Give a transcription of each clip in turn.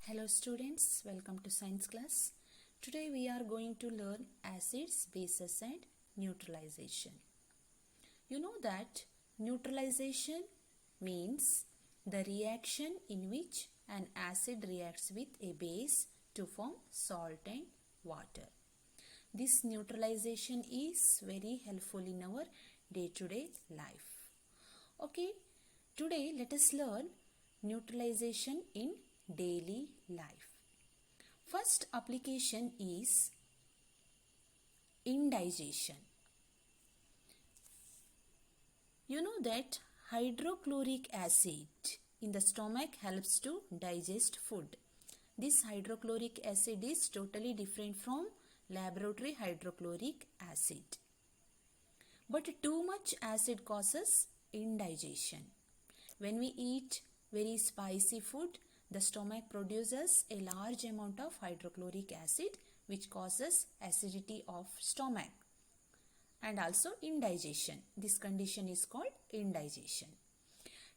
Hello students, welcome to science class. Today we are going to learn acids, bases and neutralization. You know that neutralization means the reaction in which an acid reacts with a base to form salt and water. This neutralization is very helpful in our day-to-day life. Okay, today let us learn neutralization in daily life. First application is indigestion. You know that hydrochloric acid in the stomach helps to digest food. This hydrochloric acid is totally different from laboratory hydrochloric acid. But too much acid causes indigestion. When we eat very spicy food, the stomach produces a large amount of hydrochloric acid which causes acidity of stomach and also indigestion. This condition is called indigestion.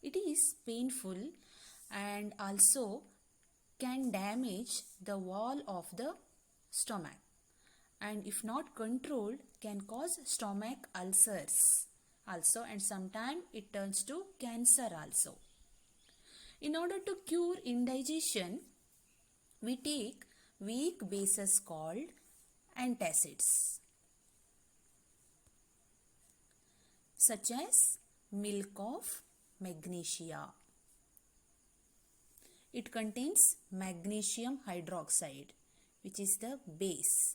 It is painful and also can damage the wall of the stomach, and if not controlled can cause stomach ulcers also, and sometimes it turns to cancer also. In order to cure indigestion, we take weak bases called antacids, such as milk of magnesia. It contains magnesium hydroxide, which is the base,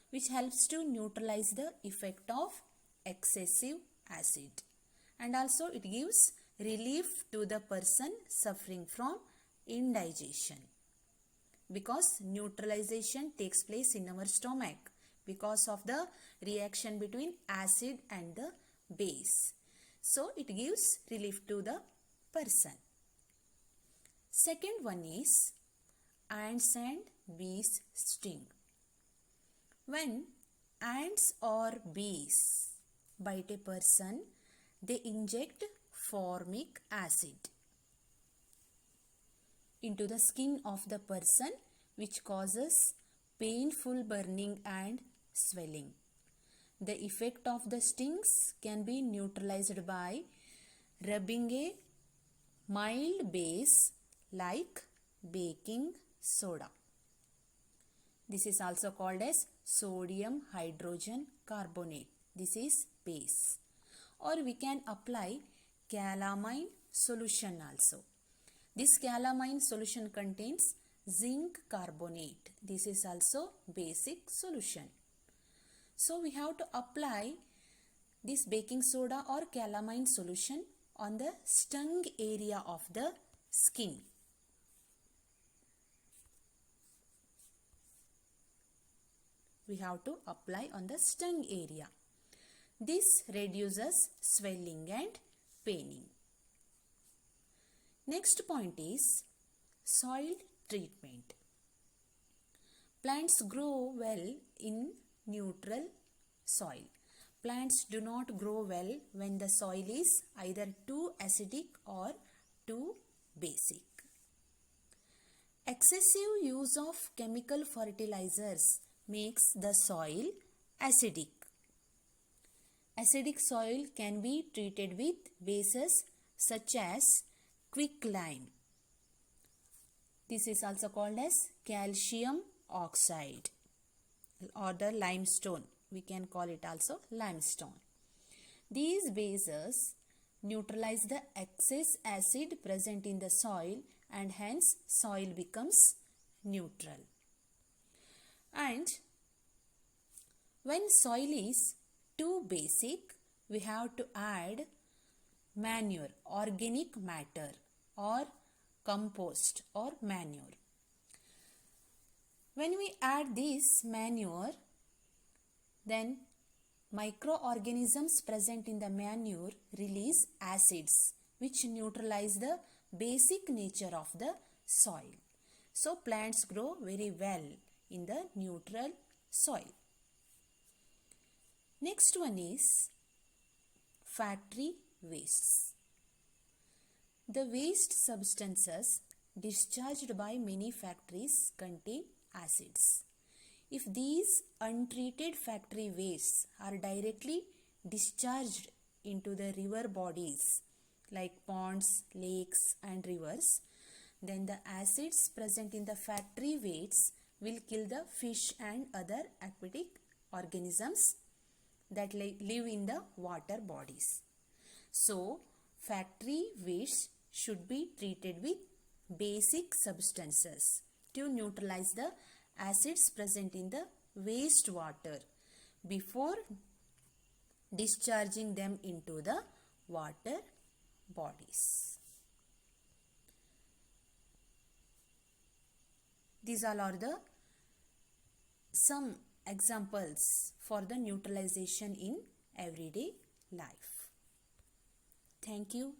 which helps to neutralize the effect of excessive acid, and also it gives relief to the person suffering from indigestion, because neutralization takes place in our stomach because of the reaction between acid and the base. So it gives relief to the person. Second one is ants and bees sting. When ants or bees bite a person, they inject formic acid into the skin of the person, which causes painful burning and swelling. The effect of the stings can be neutralized by rubbing a mild base like baking soda. This is also called as sodium hydrogen carbonate. This is base. Or we can apply calamine solution also. This calamine solution contains zinc carbonate. This is also basic solution. So we have to apply this baking soda or calamine solution on the stung area of the skin. We have to apply on the stung area. This reduces swelling and paining. Next point is soil treatment. Plants grow well in neutral soil. Plants do not grow well when the soil is either too acidic or too basic. Excessive use of chemical fertilizers makes the soil acidic. Acidic soil can be treated with bases such as quicklime. This is also called as calcium oxide or the limestone. We can call it also limestone. These bases neutralize the excess acid present in the soil, and hence soil becomes neutral. And when soil is too basic, we have to add manure, organic matter or compost or manure. When we add this manure, then microorganisms present in the manure release acids which neutralize the basic nature of the soil. So plants grow very well in the neutral soil. Next one is factory wastes. The waste substances discharged by many factories contain acids. If these untreated factory wastes are directly discharged into the river bodies like ponds, lakes and rivers, then the acids present in the factory wastes will kill the fish and other aquatic organisms that live in the water bodies. So, factory waste should be treated with basic substances to neutralize the acids present in the wastewater before discharging them into the water bodies. These all are the some examples for the neutralization in everyday life. Thank you.